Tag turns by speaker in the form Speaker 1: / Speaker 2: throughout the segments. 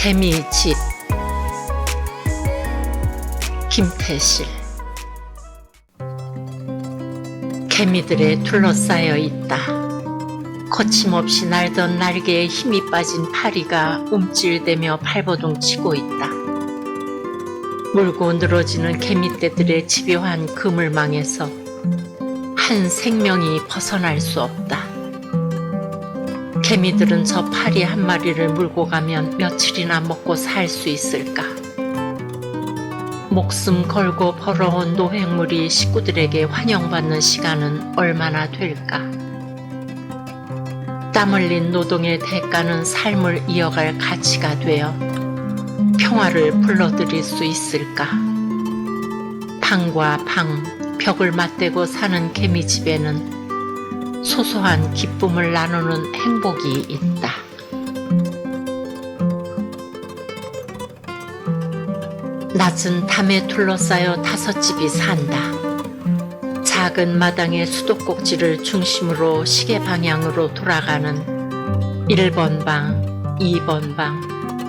Speaker 1: 개미집. 김태실. 개미들에 둘러싸여 있다. 거침없이 날던 날개에 힘이 빠진 파리가 움찔대며 발버둥치고 있다. 물고 늘어지는 개미떼들의 집요한 그물망에서 한 생명이 벗어날 수 없다. 개미들은 저 파리 한 마리를 물고 가면 며칠이나 먹고 살 수 있을까? 목숨 걸고 벌어온 노획물이 식구들에게 환영받는 시간은 얼마나 될까? 땀 흘린 노동의 대가는 삶을 이어갈 가치가 되어 평화를 불러들일 수 있을까? 방과 방, 벽을 맞대고 사는 개미집에는 소소한 기쁨을 나누는 행복이 있다. 낮은 담에 둘러싸여 5집이 산다. 작은 마당의 수도꼭지를 중심으로 시계 방향으로 돌아가는 1번 방, 2번 방,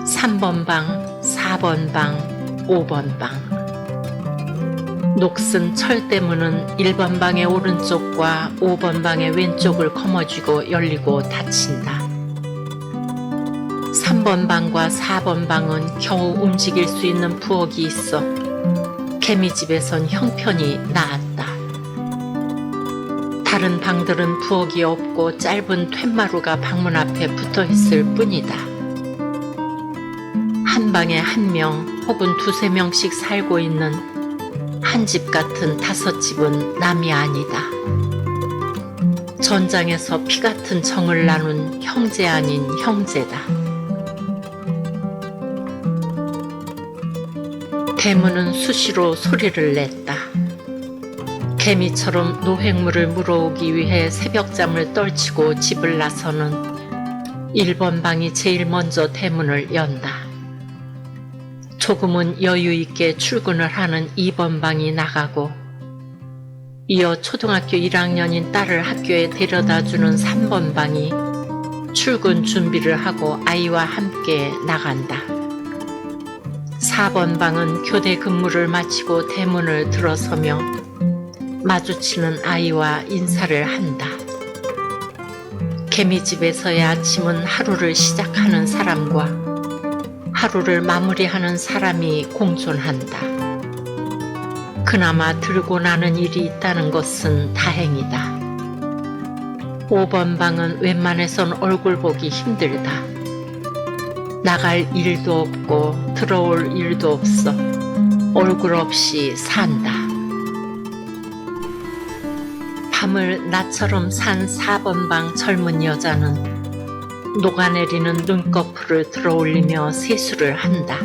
Speaker 1: 3번 방, 4번 방, 5번 방. 녹슨 철대문은 1번 방의 오른쪽과 5번 방의 왼쪽을 거머쥐고 열리고 닫힌다. 3번 방과 4번 방은 겨우 움직일 수 있는 부엌이 있어 개미집에선 형편이 나았다. 다른 방들은 부엌이 없고 짧은 툇마루가 방문 앞에 붙어 있을 뿐이다. 한 방에 1명 혹은 2~3명씩 살고 있는 한 집 같은 5집은 남이 아니다. 전장에서 피 같은 정을 나눈 형제 아닌 형제다. 대문은 수시로 소리를 냈다. 개미처럼 노획물을 물어오기 위해 새벽잠을 떨치고 집을 나서는 1번 방이 제일 먼저 대문을 연다. 조금은 여유 있게 출근을 하는 2번 방이 나가고 이어 초등학교 1학년인 딸을 학교에 데려다주는 3번 방이 출근 준비를 하고 아이와 함께 나간다. 4번 방은 교대 근무를 마치고 대문을 들어서며 마주치는 아이와 인사를 한다. 개미집에서의 아침은 하루를 시작하는 사람과 하루를 마무리하는 사람이 공존한다. 그나마 들고 나는 일이 있다는 것은 다행이다. 5번 방은 웬만해선 얼굴 보기 힘들다. 나갈 일도 없고 들어올 일도 없어 얼굴 없이 산다. 밤을 나처럼 산 4번 방 젊은 여자는 녹아내리는 눈꺼풀을 들어올리며 세수를 한다.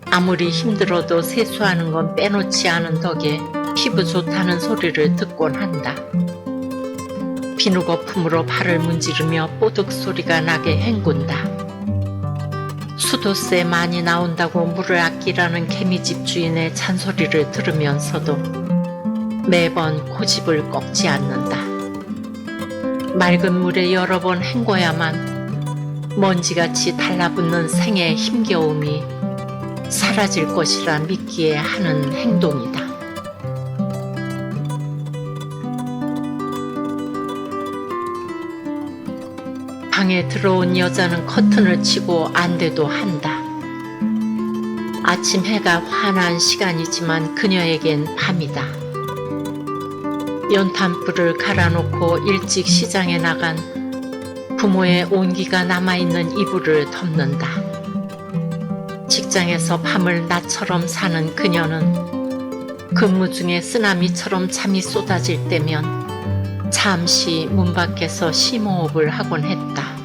Speaker 1: 아무리 힘들어도 세수하는 건 빼놓지 않은 덕에 피부 좋다는 소리를 듣곤 한다. 비누 거품으로 발을 문지르며 뽀득 소리가 나게 헹군다. 수도세 많이 나온다고 물을 아끼라는 개미집 주인의 잔소리를 들으면서도 매번 고집을 꺾지 않는다. 맑은 물에 여러 번 헹궈야만 먼지같이 달라붙는 생의 힘겨움이 사라질 것이라 믿기에 하는 행동이다. 방에 들어온 여자는 커튼을 치고 안대도 한다. 아침 해가 환한 시간이지만 그녀에겐 밤이다. 연탄불을 갈아놓고 일찍 시장에 나간 부모의 온기가 남아있는 이불을 덮는다. 직장에서 밤을 나처럼 사는 그녀는 근무 중에 쓰나미처럼 잠이 쏟아질 때면 잠시 문 밖에서 심호흡을 하곤 했다.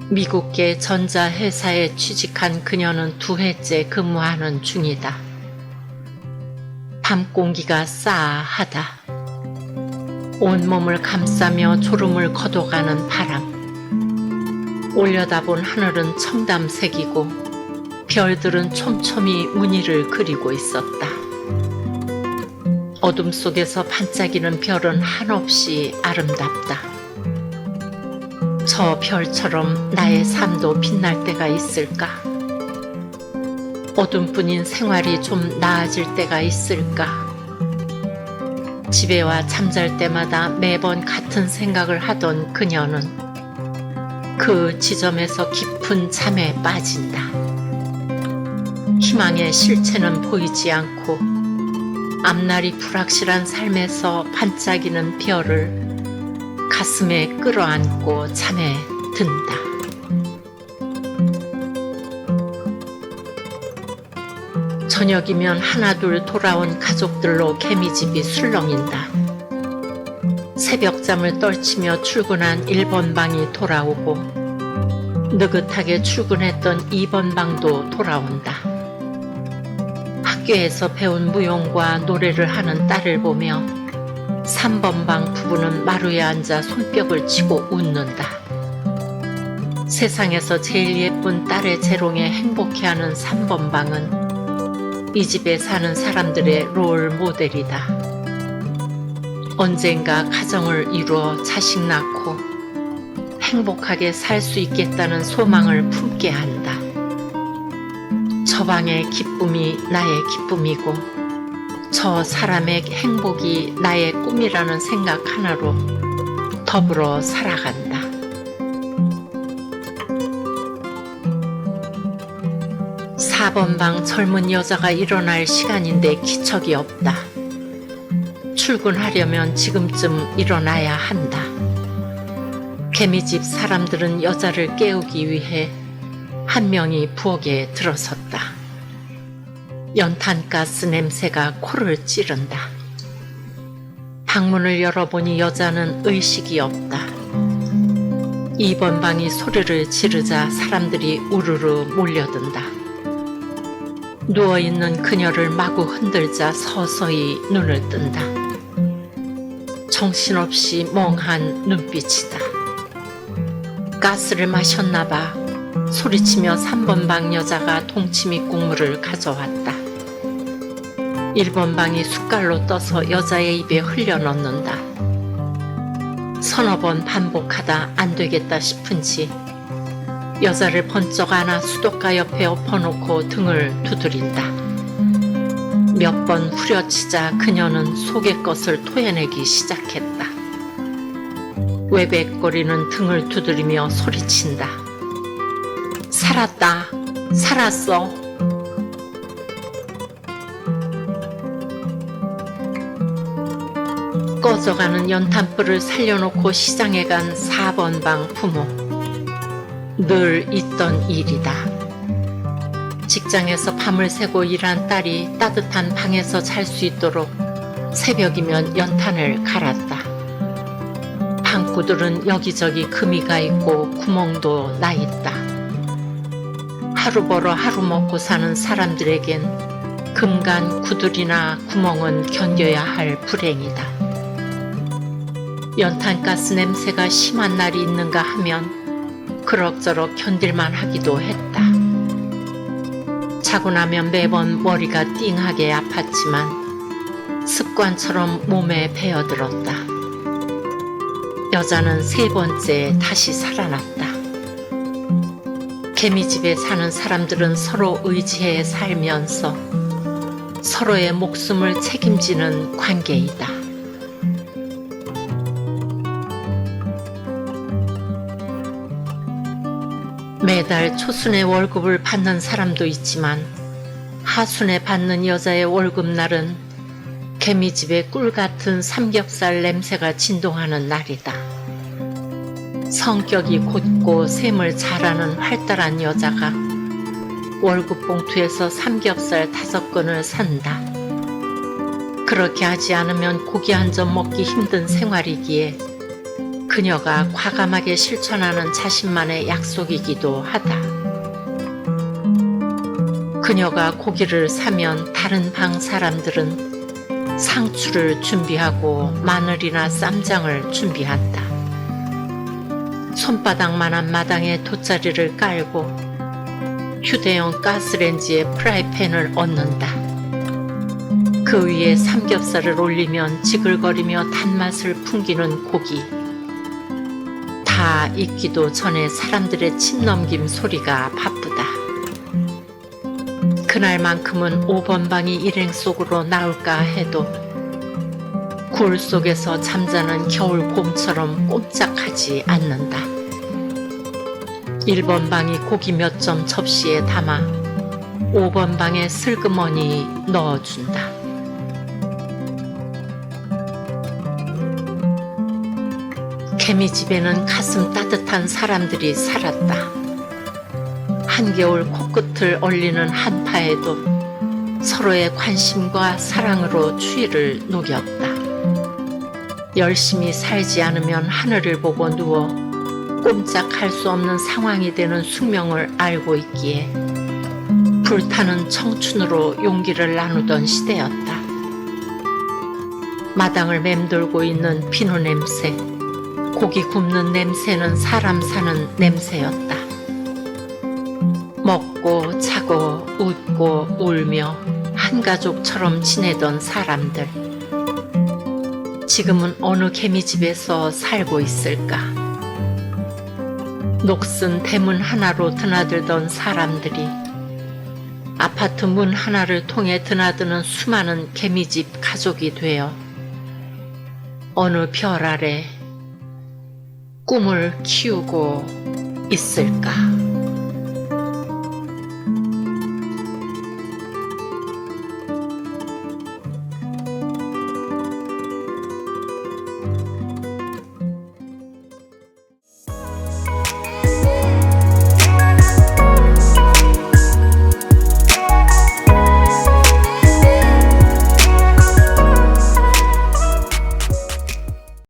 Speaker 1: 미국계 전자회사에 취직한 그녀는 2해째 근무하는 중이다. 밤 공기가 싸하다. 온몸을 감싸며 졸음을 걷어가는 바람. 올려다본 하늘은 청담색이고 별들은 촘촘히 무늬를 그리고 있었다. 어둠 속에서 반짝이는 별은 한없이 아름답다. 저 별처럼 나의 삶도 빛날 때가 있을까? 어둠뿐인 생활이 좀 나아질 때가 있을까? 집에 와 잠잘 때마다 매번 같은 생각을 하던 그녀는 그 지점에서 깊은 잠에 빠진다. 희망의 실체는 보이지 않고 앞날이 불확실한 삶에서 반짝이는 별을 가슴에 끌어안고 잠에 든다. 저녁이면 하나둘 돌아온 가족들로 개미집이 술렁인다. 새벽잠을 떨치며 출근한 1번 방이 돌아오고 느긋하게 출근했던 2번 방도 돌아온다. 학교에서 배운 무용과 노래를 하는 딸을 보며 3번 방 부부는 마루에 앉아 손뼉을 치고 웃는다. 세상에서 제일 예쁜 딸의 재롱에 행복해하는 3번 방은 이 집에 사는 사람들의 롤 모델이다. 언젠가 가정을 이루어 자식 낳고 행복하게 살 수 있겠다는 소망을 품게 한다. 저 방의 기쁨이 나의 기쁨이고 저 사람의 행복이 나의 꿈이라는 생각 하나로 더불어 살아간다. (4번 방) 젊은 여자가 일어날 시간인데 기척이 없다. 출근하려면 지금쯤 일어나야 한다. 개미집 사람들은 여자를 깨우기 위해 한 명이 부엌에 들어섰다. 연탄가스 냄새가 코를 찌른다. 방문을 열어보니 여자는 의식이 없다. 2번 방이 소리를 지르자 사람들이 우르르 몰려든다. 누워있는 그녀를 마구 흔들자 서서히 눈을 뜬다. 정신없이 멍한 눈빛이다. 가스를 마셨나봐. 소리치며 3번 방 여자가 동치미 국물을 가져왔다. 1번 방이 숟갈로 떠서 여자의 입에 흘려 넣는다. 서너 번 반복하다 안 되겠다 싶은지 여자를 번쩍 안아 수도가 옆에 엎어놓고 등을 두드린다. 몇 번 후려치자 그녀는 속의 것을 토해내기 시작했다. 외백거리는 등을 두드리며 소리친다. 살았다. 살았어. 꺼져가는 연탄불을 살려놓고 시장에 간 4번 방 부모. 늘 있던 일이다. 직장에서 밤을 새고 일한 딸이 따뜻한 방에서 잘 수 있도록 새벽이면 연탄을 갈았다. 방구들은 여기저기 금이 가 있고 구멍도 나 있다. 하루 벌어 하루 먹고 사는 사람들에겐 금간 구들이나 구멍은 견뎌야 할 불행이다. 연탄가스 냄새가 심한 날이 있는가 하면 그럭저럭 견딜만 하기도 했다. 자고 나면 매번 머리가 띵하게 아팠지만 습관처럼 몸에 배어들었다. 여자는 3번째 다시 살아났다. 개미집에 사는 사람들은 서로 의지해 살면서 서로의 목숨을 책임지는 관계이다. 매달 초순에 월급을 받는 사람도 있지만 하순에 받는 여자의 월급날은 개미집의 꿀같은 삼겹살 냄새가 진동하는 날이다. 성격이 곧고 셈을 잘하는 활달한 여자가 월급 봉투에서 삼겹살 5건을 산다. 그렇게 하지 않으면 고기 한 점 먹기 힘든 생활이기에 그녀가 과감하게 실천하는 자신만의 약속이기도 하다. 그녀가 고기를 사면 다른 방 사람들은 상추를 준비하고 마늘이나 쌈장을 준비한다. 손바닥만한 마당에 돗자리를 깔고 휴대용 가스레인지에 프라이팬을 얹는다. 그 위에 삼겹살을 올리면 지글거리며 단맛을 풍기는 고기. 다 해가 있기도 전에 사람들의 침넘김 소리가 바쁘다. 그날만큼은 5번 방이 일행 속으로 나올까 해도 굴 속에서 잠자는 겨울 곰처럼 꼼짝하지 않는다. 1번 방이 고기 몇 점 접시에 담아 5번 방에 슬그머니 넣어준다. 개미집에는 가슴 따뜻한 사람들이 살았다. 한겨울 코끝을 얼리는 한파에도 서로의 관심과 사랑으로 추위를 녹였다. 열심히 살지 않으면 하늘을 보고 누워 꼼짝할 수 없는 상황이 되는 숙명을 알고 있기에 불타는 청춘으로 용기를 나누던 시대였다. 마당을 맴돌고 있는 비누 냄새, 고기 굽는 냄새는 사람 사는 냄새였다. 먹고 자고 웃고 울며 한 가족처럼 지내던 사람들. 지금은 어느 개미집에서 살고 있을까? 녹슨 대문 하나로 드나들던 사람들이 아파트 문 하나를 통해 드나드는 수많은 개미집 가족이 되어 어느 별 아래 꿈을 키우고 있을까?